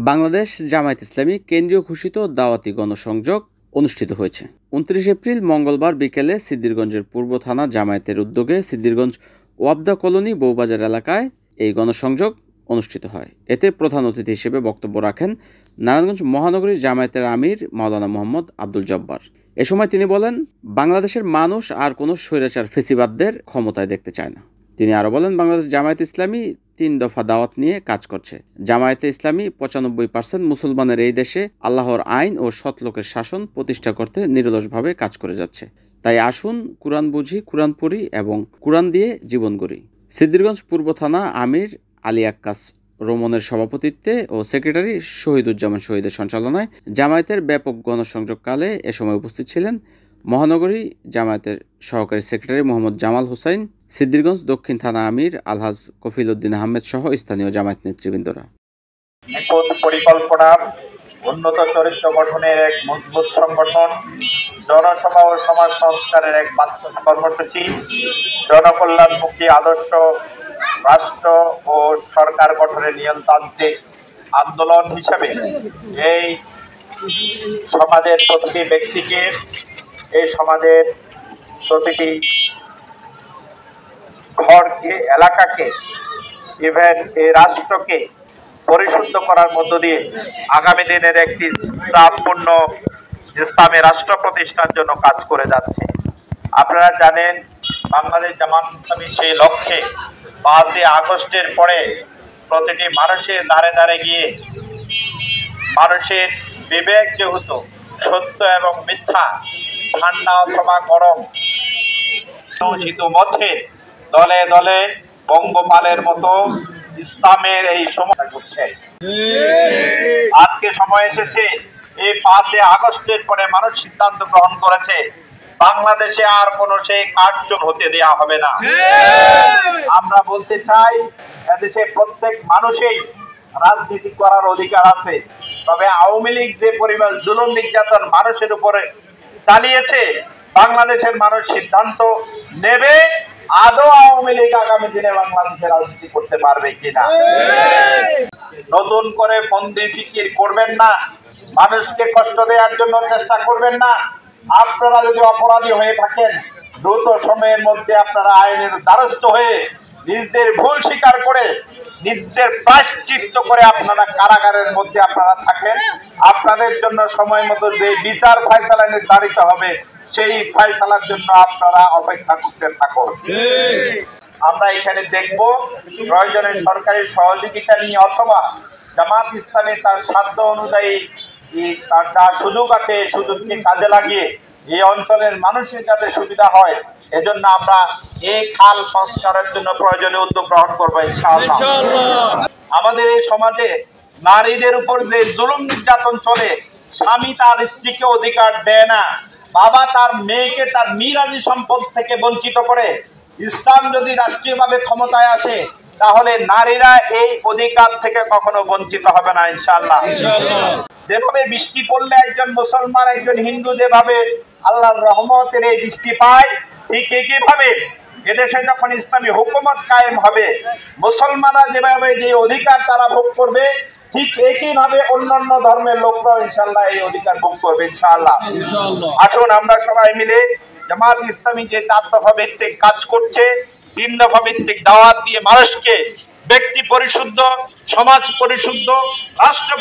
বাংলাদেশ জামায়াত ইসলামী কেন্দ্রীয় ঘোষিত দাওয়াতি গণসংযোগ অনুষ্ঠিত হয়েছে। ২৯ এপ্রিল মঙ্গলবার বিকেলে সিদ্ধিরগঞ্জের পূর্ব থানা জামায়াতের উদ্যোগে সিদ্ধিরগঞ্জ ওয়াবদা কলোনি বউবাজার এলাকায় এই গণসংযোগ অনুষ্ঠিত হয়। এতে প্রধান অতিথি হিসেবে বক্তব্য রাখেন নারায়ণগঞ্জ মহানগরী জামায়াতের আমির মাওলানা মোহাম্মদ আব্দুল জব্বার। এ সময় তিনি বলেন, বাংলাদেশের মানুষ আর কোনো স্বৈরাচার ফেসিবাদদের ক্ষমতায় দেখতে চায় না। তিনি আরও বলেন, বাংলাদেশ জামায়াত ইসলামী ৩ দফা দাওয়াত নিয়ে কাজ করছে। জামায়াতে ইসলামী ৯৫% মুসলমানের এই দেশে আল্লাহর আইন ও সৎ লোকের শাসন প্রতিষ্ঠা করতে নিরলসভাবে কাজ করে যাচ্ছে। তাই আসুন কোরআন বুঝি, কোরআন পড়ি এবং কোরআন দিয়ে জীবন গড়ি। সিদ্ধিরগঞ্জ পূর্ব থানা আমির আলী আক্কাস রোমনের সভাপতিত্বে ও সেক্রেটারি শহীদুজ্জামান শহীদের সঞ্চালনায় জামায়াতের ব্যাপক গণসংযোগকালে এ সময় উপস্থিত ছিলেন মহানগরী জামায়াতের সহকারী সেক্রেটারি মোহাম্মদ জামাল হোসাইন, সিদ্ধিরগঞ্জ দক্ষিণ থানা আমির আলহাজ কফিল উদ্দিন আহমেদ সহ স্থানীয় জামায়াত নেতৃবৃন্দরা। নিখুঁত পরিকল্পনার উন্নত চরিত্র গঠনের এক মজবুত সংগঠন, জনসভা ও সমাজ সংস্কারের এক বাস্তব কর্মসূচি, জনকল্যাণমুখী আদর্শ রাষ্ট্র ও সরকার গঠনের নিয়মতান্ত্রিক আন্দোলন হিসাবে এই সমাজের প্রতিটি ব্যক্তিকে, এই সমাজের প্রতিটি ঘরকে, এলাকাকে, ইভেন এই রাষ্ট্রকে পরিশুদ্ধ করার মধ্য দিয়ে আগামী দিনের একটি প্রাণপূর্ণ ইসলামী রাষ্ট্র প্রতিষ্ঠার জন্য কাজ করে যাচ্ছে। আপনারা জানেন, বাংলাদেশ জামায়াত ইসলামী সেই লক্ষ্যে ৫ই আগস্টের পরে প্রতিটি মানুষের দ্বারে দ্বারে গিয়ে মানুষের বিবেক যেহেতু সত্য এবং মিথ্যা, ঠান্ডা অথবা গরম, শীত মধ্যে দলে দলে বঙ্গপালের মতো ইসলামের এই সময় করছে। আজকে সময় এসেছে, এই ৫ই আগস্টের পরে মানুষ সিদ্ধান্ত গ্রহণ করেছে বাংলাদেশে আর কোনো সেই কার্য হতে দেয়া হবে না। আমরা বলতে চাই, এদেশে প্রত্যেক মানুষই রাজনীতি করার অধিকার আছে, তবে আওয়ামী লীগ যে পরিমাণ জুলুম নির্যাতন মানুষের উপরে চালিয়েছে, বাংলাদেশের মানুষ সিদ্ধান্ত নেবে আদৌ আওয়ামী লীগ আগামী দিনে বাংলাদেশে রাজনীতি করতে পারবে কিনা। নতুন করে ফন্দি ফিকির করবেন না, মানুষকে কষ্ট দেওয়ার জন্য চেষ্টা করবেন না। আপনারা যদি অপরাধী হয়ে থাকেন, দ্রুত সময়ের মধ্যে আপনারা আইনের দ্বারস্থ হয়ে নিজেদের ভুল স্বীকার করে নিজেদের প্রায়শ্চিত্ত করে আপনারা কারাগারের মধ্যে আপনারা থাকেন। আপনাদের জন্য সময় মতো যে বিচার ফয়সালা নির্ধারিত হবে, সেই ফয়সালার জন্য আপনারা অপেক্ষা করতে থাকুন। আমরা এখানে দেখব প্রয়োজনে সরকারি সহযোগিতা নিয়ে অথবা জামায়াত ইসলামী তার সাধ্য অনুযায়ী তার যা সুযোগ আছে, সুযোগকে কাজে লাগিয়ে এই অঞ্চলের মানুষের যাতে সুবিধা হয়, এজন্য আমরা এই খাল সংস্কারের জন্য প্রয়োজনীয় উদ্যোগ গ্রহণ করবো ইনশাআল্লাহ। আমাদের এই সমাজে নারীদের উপর যে জুলুম নির্যাতন চলে, স্বামী তার স্ত্রীকে অধিকার দেয় না, বাবা তার মেয়েকে তার মিরাজি সম্পদ থেকে বঞ্চিত করে, ইসলাম যদি রাষ্ট্রীয়ভাবে ক্ষমতায় আসে তাহলে নারীরা এই অধিকার থেকে কখনো বঞ্চিত হবে না ইনশাআল্লাহ। যেভাবে বৃষ্টি পড়লে একজন মুসলমান, একজন হিন্দু যেভাবে আল্লাহর রহমতের এই বৃষ্টি পায়, ঠিক একইভাবে এদেশে যখন ইসলামী হুকুমত কায়েম হবে, মুসলমানরা যেভাবে যে অধিকার তারা ভোগ করবে, ঠিক একইভাবে অন্যান্য ধর্মের লোকরাও ইনশাআল্লাহ এই অধিকার ভোগ করবে ইনশাআল্লাহ। আসুন আমরা সবাই মিলে জামায়াত ইসলামী যে ৪ দফা ভিত্তিক কাজ করছে, ৩ দফা ভিত্তিক দাওয়াত দিয়ে মানুষকে ব্যক্তি পরিশুদ্ধ, সমাজ পরিশুদ্ধ, রাষ্ট্র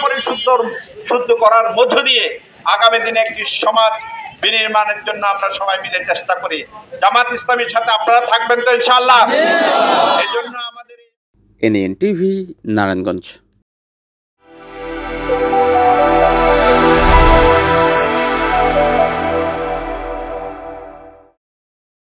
শুদ্ধ করার মধ্য দিয়ে আগামী দিনে একটি সমাজ বিনির্মাণের জন্য আমরা সবাই মিলে চেষ্টা করি। জামায়াত ইসলামীর সাথে আপনারা থাকবেন তো ইনশাআল্লাহ। এই জন্য আমাদের এনএন টিভি, নারায়ণগঞ্জ।